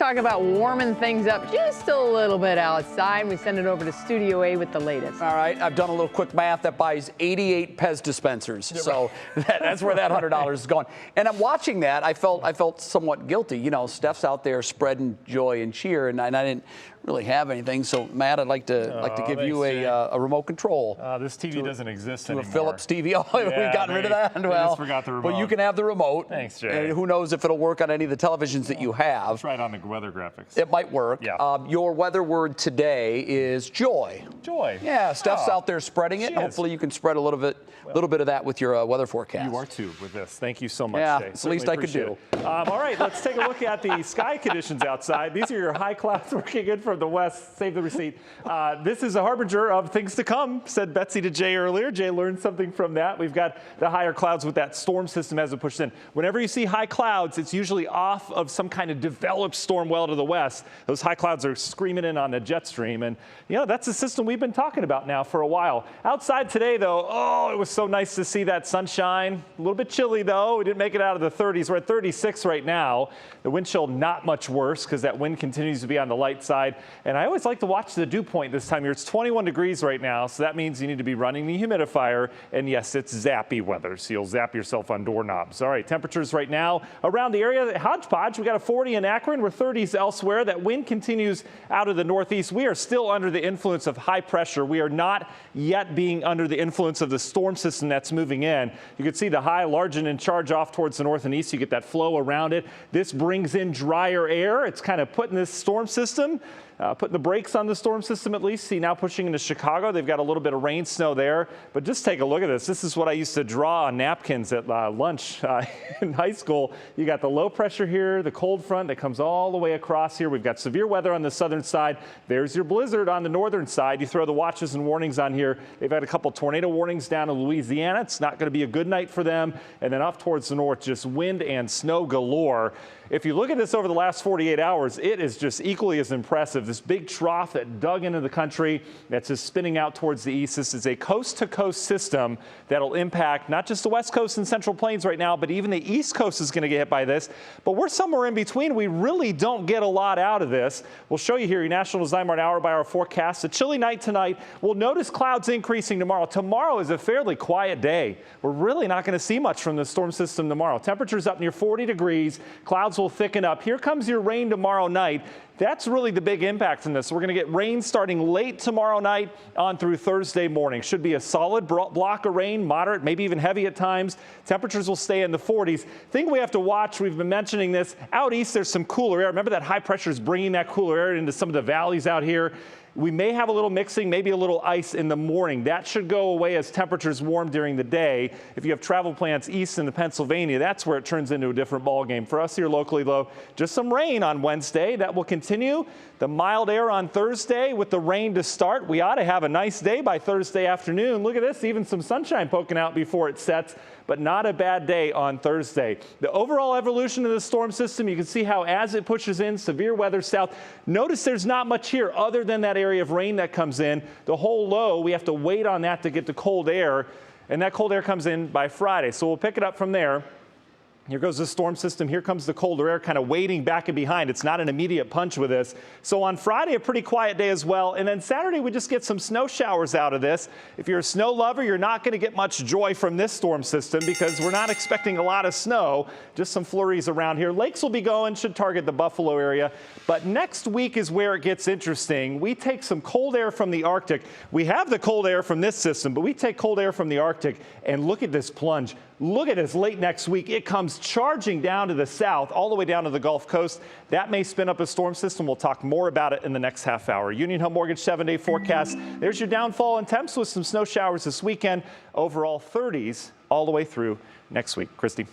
talk about warming things up just a little bit outside. We send it over to Studio A with the latest. All right, I've done a little quick math. That buys 88 Pez dispensers. So that's where that $100 is going. And I'm watching that. I felt somewhat guilty. You know, Steph's out there spreading joy and cheer, and I didn't really have anything. So Matt, I'd like to give you a remote control. This TV doesn't exist anymore. A Philips TV. Oh, we've gotten rid of that. Well, just forgot the remote. But you can have the remote. Thanks, Jay. And who knows if it'll work on any of the televisions that you have. It's right on the weather graphics. It might work. Yeah. Your weather word today is joy. Joy. Yeah, Steph's out there spreading it. Hopefully you can spread a little bit of that with your weather forecast. You are too with this. Thank you so much, yeah, Jay. it's the least I could do. All right, let's take a look at the sky conditions outside. These are your high clouds working in from the west. Save the receipt. This is a harbinger of things to come, said Betsy to Jay earlier. Jay learned something from that. We've got the higher clouds with that storm system as it pushes in. Whenever you see high clouds, it's usually off of some kind of developed storm well to the west. Those high clouds are screaming in on the jet stream. And, you know, that's the system we've been talking about now for a while. Outside today, though, oh, it was so nice to see that sunshine. A little bit chilly, though. We didn't make it out of the 30s. We're at 36 right now. The wind chill not much worse because that wind continues to be on the light side. And I always like to watch the dew point this time of year. It's 21 degrees right now, so that means you need to be running the humidifier. And yes, it's zappy weather, so you'll zap yourself on doorknobs. All right, temperatures right now around the area. Hodgepodge, we got a 40 in Akron. We're 30s elsewhere. That wind continues out of the northeast. We are still under the influence of high pressure. We are not yet being under the influence of the storm system that's moving in. You can see the high, large and in charge off towards the north and east. You get that flow around it. This brings in drier air. It's kind of putting this storm system, putting the brakes on the storm system at least. See now pushing into Chicago. They've got a little bit of rain, snow there. But just take a look at this. This is what I used to draw on napkins at lunch in high school. You got the low pressure here, the cold front that comes all the way across here. We've got severe weather on the southern side. There's your blizzard on the northern side. You throw the watches and warnings on here. They've had a couple tornado warnings down in Louisiana. It's not going to be a good night for them. And then off towards the north, just wind and snow galore. If you look at this over the last 48 hours, it is just equally as impressive. This big trough that dug into the country that's just spinning out towards the east. This is a coast-to-coast system that'll impact not just the west coast and central plains right now, but even the east coast is going to get hit by this. But we're somewhere in between. We really don't get a lot out of this. We'll show you here your National Design hour-by-hour forecast. A chilly night tonight. We'll notice clouds increasing tomorrow. Tomorrow is a fairly quiet day. We're really not going to see much from the storm system tomorrow. Temperatures up near 40 degrees. Clouds will thicken up. Here comes your rain tomorrow night. That's really the big impact from this. We're going to get rain starting late tomorrow night on through Thursday morning. Should be a solid block of rain, moderate, maybe even heavy at times. Temperatures will stay in the 40s. Thing we have to watch, we've been mentioning this, out east there's some cooler air. Remember that high pressure is bringing that cooler air into some of the valleys out here. We may have a little mixing, maybe a little ice in the morning. That should go away as temperatures warm during the day. If you have travel plans east into Pennsylvania, that's where it turns into a different ballgame. For us here locally, though, just some rain on Wednesday. That will continue. The mild air on Thursday with the rain to start. We ought to have a nice day by Thursday afternoon. Look at this, even some sunshine poking out before it sets, but not a bad day on Thursday. The overall evolution of the storm system, you can see how as it pushes in, severe weather south. Notice there's not much here other than that area of rain that comes in. The whole low, we have to wait on that to get the cold air, and that cold air comes in by Friday. So we'll pick it up from there. Here goes the storm system. Here comes the colder air kind of waiting back and behind. It's not an immediate punch with this. So on Friday, a pretty quiet day as well. And then Saturday, we just get some snow showers out of this. If you're a snow lover, you're not going to get much joy from this storm system because we're not expecting a lot of snow, just some flurries around here. Lakes will be going, should target the Buffalo area. But next week is where it gets interesting. We take some cold air from the Arctic. We have the cold air from this system, but we take cold air from the Arctic and look at this plunge. Look at this late next week. It comes charging down to the south, all the way down to the Gulf Coast. That may spin up a storm system. We'll talk more about it in the next half hour. Union Home Mortgage 7-day forecast. There's your downfall in temps with some snow showers this weekend. Overall 30s all the way through next week. Christy.